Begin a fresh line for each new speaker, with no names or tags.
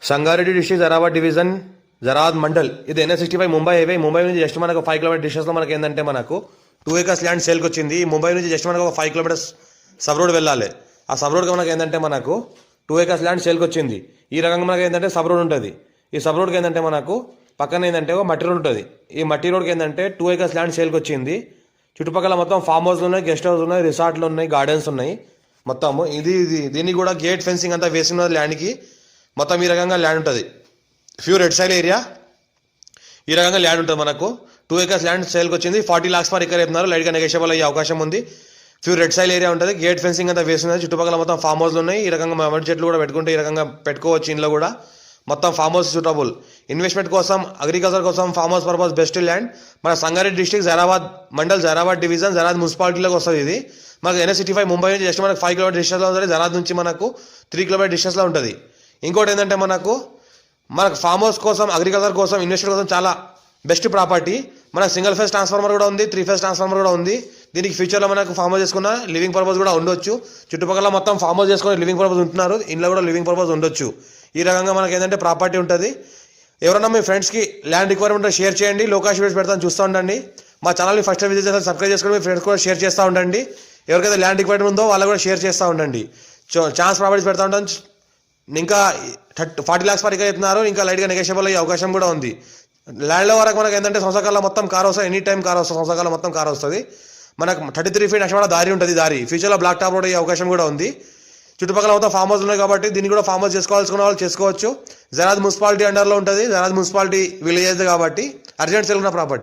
Sangareddy district Zaheerabad division జరాద్ mandal ఇది NH65 Mumbai highway. Mumbai నుంచి just మనకు 5 కిలోమీటర్ డిస్టెన్స్లో మనకి ఏంటంటే మనకు 2 acres ల్యాండ్ సేల్కి వచ్చింది. ముంబై నుంచి జస్ట్ మనకు ఒక 5 కిలోమీటర్స్ సబ్ రోడ్ వెళ్ళాలి. ఆ సబ్ రోడ్కి మనకి ఏంటంటే మనకు 2 acres ల్యాండ్ సేల్కి వచ్చింది. ఈ రకంగా మనకి ఏంటంటే సబ్ రోడ్ ఉంటుంది. ఈ సబ్ రోడ్కి ఏంటంటే మనకు పక్కన ఏంటంటే ఒక మట్టి రోడ్ ఉంటుంది. ఈ మట్టి రోడ్కి ఏంటంటే 2 acres ల్యాండ్ సేల్కి వచ్చింది. చుట్టుపక్కల మొత్తం ఫామ్ హౌస్లు ఉన్నాయి, గెస్ట్ హౌస్ ఉన్నాయి, రిసార్ట్లు ఉన్నాయి, గార్డెన్స్ ఉన్నాయి. మొత్తము దీన్ని కూడా గేట్ ఫెన్సింగ్ అంతా వేసిన ల్యాండ్కి మొత్తం ఈ రకంగా ల్యాండ్ ఉంటుంది. ప్యూర్ రెడ్ సైల్ ఏరియా ఈ రకంగా ల్యాండ్ ఉంటుంది. మనకు 2 acres ల్యాండ్ సేల్కి వచ్చింది. 40 lakhs per acre చెప్తున్నారు. లైట్గా నెగోషియబుల్ అయ్యే అవకాశం ఉంది. ప్యూర్ రెడ్ సైల్ ఏరియా ఉంటుంది. గేట్ ఫెన్సింగ్ అంతా వేస్తున్నది. చుట్టుపక్కల మొత్తం ఫామ్ హౌస్లు ఉన్నాయి. ఈ రకంగా మామిడి చెట్లు కూడా పెట్టుకుంటే ఈ రకంగా పెట్టుకోవచ్చు. ఇంట్లో కూడా మొత్తం ఫామ్ హౌస్ సూటబుల్. ఇన్వెస్ట్మెంట్ కోసం, అగ్రికల్చర్ కోసం farm house purpose best land. మన సంగారెడ్డి డిస్ట్రిక్ట్ జరాబాద్ మండల్, జరాబాద్ డివిజన్, జరాద్ మున్సిపాలిటీలోకి వస్తుంది. ఇది మనకు NH65 ముంబై నుంచి జస్ట్ మనకు 5 కిలోమీటర్ డిస్టెన్స్లో ఉంటుంది. జరాద్ నుంచి మనకు 3 కిలోమీటర్ డిస్టెన్స్లో ఉంటుంది. ఇంకోటి ఏంటంటే మనకు ఫామ్ హౌస్ కోసం, అగ్రికల్చర్ కోసం, ఇన్వెస్ట్మెంట్ కోసం చాలా బెస్ట్ ప్రాపర్టీ. మనకు సింగిల్ ఫేజ్ ట్రాన్స్ఫార్మర్ కూడా ఉంది, 3 phase ట్రాన్స్ఫార్మర్ కూడా ఉంది. దీనికి ఫ్యూచర్లో మనకు ఫామ్ హౌస్ చేసుకున్న లివింగ్ పర్పస్ కూడా ఉండొచ్చు. చుట్టుపక్కల మొత్తం ఫామ్ హౌస్ చేసుకుని లివింగ్ పర్పస్ ఉంటున్నారు. ఇంట్లో కూడా లివింగ్ పర్పస్ ఉండొచ్చు. ఈ రకంగా మనకి ఏంటంటే ప్రాపర్టీ ఉంటుంది. ఎవరైనా మీ ఫ్రెండ్స్కి ల్యాండ్ రిక్వైర్మెంట్ షేర్ చేయండి. లోకాష్ వీడియోస్ పెడతాను, చూస్తూ ఉండండి. మా ఛానల్ని ఫస్ట్ విజిట్ చేస్తే సబ్స్క్రైబ్ చేసుకుని మీ ఫ్రెండ్స్ కూడా షేర్ చేస్తూ ఉండండి. ఎవరికైతే ల్యాండ్ రిక్వైర్మెంట్ ఉందో వాళ్ళకు కూడా షేర్ చేస్తూ ఉండండి. ఛాన్స్ ప్రాపర్టీస్ పెడతా ఉంటాను. ఇంకా 40 lakhs per acre చెప్తున్నారు. ఇంకా లైట్గా నెగోషియబుల్ అయ్యే అవకాశం కూడా ఉంది. ల్యాండ్లో వరకు మనకు ఏంటంటే సంవత్సరాల మొత్తం కార్ వస్తుంది. ఎనీ టైం కార్ వస్తుంది. సంవత్సరాల మొత్తం కార్ వస్తుంది. మనకు 33 feet అక్షరాల దారి ఉంటుంది. దారి ఫ్యూచర్లో బ్లాక్ టాప్ రోడ్ అయ్యే అవకాశం కూడా ఉంది. చుట్టుపక్కల మొత్తం ఫామ్ హౌస్ ఉన్నాయి కాబట్టి దీన్ని కూడా ఫామ్ హౌస్ చేసుకోవాల్సుకున్న వాళ్ళు చేసుకోవచ్చు. జరాద్ మున్సిపాలిటీ అండర్లో ఉంటుంది. జరాద్ మున్సిపాలిటీ విలేజ్ కాబట్టి అర్జెంట్ సేల్ ఉన్న ప్రాపర్టీ.